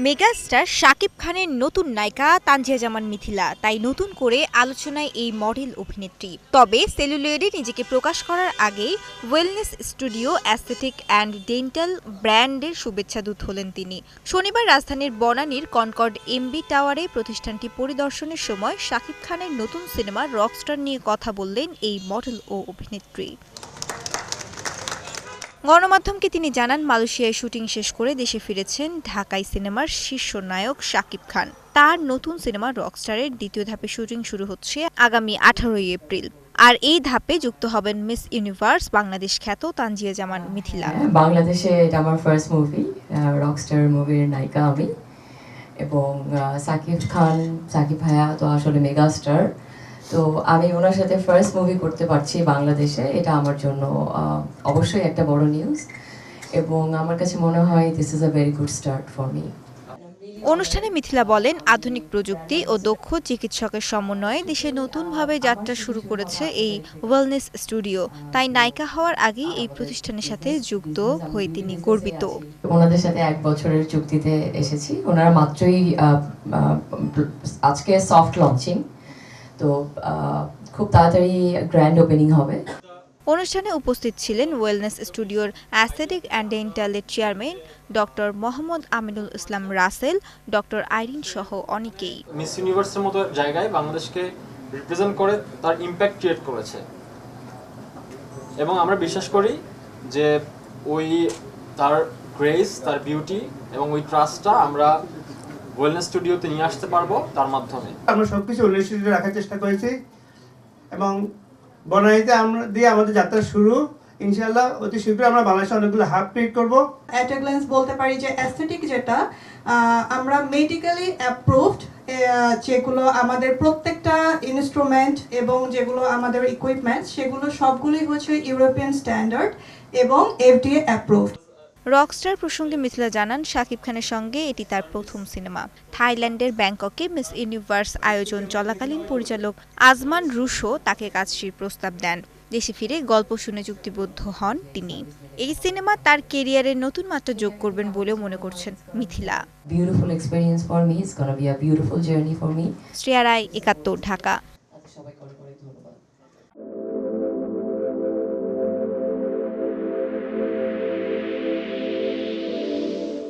Megastar Shakib খানের নতুন নায়িকা তানজিয়া জামান মিথিলা, তাই নতুন করে আলোচনায় এই মডেল অভিনেত্রী। তবে সেলুলয়েডে নিজেকে প্রকাশ করার আগেই wellness studio aesthetic and dental ব্র্যান্ডের শুভেচ্ছা দূত হলেন তিনি। শনিবার রাজধানীর বনানীর কনকর্ড এমবি টাওয়ারে প্রতিষ্ঠানটি পরিদর্শনের সময় শাকিব খানের নতুন সিনেমা রকস্টার নিয়ে কথা বললেন এই মডেল ও অভিনেত্রী। গণমাধ্যমকে তিনি জানান, মালয়েশিয়ায় শুটিং শেষ করে দেশে ফিরেছেন ঢাকাই সিনেমার শীর্ষ নায়ক শাকিব খান। তার নতুন সিনেমা রকস্টারের দ্বিতীয় ধাপে শুটিং শুরু হচ্ছে আগামী 18 এপ্রিল। আর এই ধাপে যুক্ত হবেন মিস ইউনিভার্স বাংলাদেশ খ্যাত তানজিয়া জামান মিথিলা। বাংলাদেশে এটা আমার ফার্স্ট মুভি, রকস্টার মুভির নায়িকা আমি। এবং সাকিব ভাইয়া তো আসলে মেগাস্টার, তো আমি ওনার সাথে ফার্স্ট মুভি করতে পারছি বাংলাদেশে, এটা আমার জন্য অবশ্যই একটা বড় নিউজ। এবং আমার কাছে মনে হয় this is a very good start for me. অনুষ্ঠানে মিথিলা বলেন, আধুনিক প্রযুক্তি ও দক্ষ চিকিৎসকের সমন্বয়ে দেশে নতুনভাবে যাত্রা শুরু করেছে এই ওয়েলনেস স্টুডিও। তাই নায়িকা হওয়ার আগেই এই প্রতিষ্ঠানের সাথে যুক্ত হয়ে তিনি গর্বিত। ওনাদের সাথে 1 বছরের চুক্তিতে এসেছি। ওনারা মাত্রই আজকে সফট লঞ্চিং, তো খুব তাড়াতাড়ি গ্র্যান্ড ওপেনিং হবে। অনুষ্ঠানে উপস্থিত ছিলেন ওয়েলনেস স্টুডিওর অ্যাস্থেটিক অ্যান্ড ডেন্টালের chairman doctor Mohammad Aminul Islam Rasel, doctor Irin সহ অনেকেই। মিস ইউনিভার্সের মতো জায়গায় বাংলাদেশকে রিপ্রেজেন্ট করে তার ইম্প্যাক্ট ক্রিয়েট করেছে, এবং আমরা বিশ্বাস করি যে ওই তার গ্রেস, তার বিউটি এবং ওই ট্রাস্টটা আমরা ওয়েলনেস স্টুডিওতে নিয়ে আসতে পারবো তার মাধ্যমে। আমরা সবকিছু ওয়েলনেস স্টুডিও রাখার চেষ্টা করেছি এবং বনানীতে আমরা দিয়ে আমাদের যাত্রা শুরু। ইনশাআল্লাহ অতি শীঘ্রই আমরা বাংলাদেশে অনেকগুলো হাব ক্রিয়েট করব। অ্যাট এ গ্ল্যান্স বলতে পারি যে অ্যাস্থেটিক যেটা আমরা মেডিকেলি অ্যাপ্রুভড, যেগুলো আমাদের প্রত্যেকটা ইনস্ট্রুমেন্ট এবং যেগুলো আমাদের ইকুইপমেন্ট সেগুলো সবগুলোই হচ্ছে ইউরোপিয়ান স্ট্যান্ডার্ড এবং এফডিএ অ্যাপ্রুভড। রকস্টার প্রসঙ্গে মিথিলা জানান, শাকিব খানের সঙ্গে এটি তার প্রথম সিনেমা। থাইল্যান্ডের ব্যাংককে মিস ইউনিভার্স আয়োজন চলাকালীন পরিচালক আজমান রুশো তাকে কাজটির প্রস্তাব দেন। দেশে ফিরে গল্প শুনে চুক্তিবদ্ধ হন তিনি। এই সিনেমা তার ক্যারিয়ারের নতুন মাত্রা যোগ করবেন বলেও মনে করছেন Mithila. Beautiful experience for me, it's gonna be a beautiful journey for me. Shreya Roy, ৭১, Dhaka.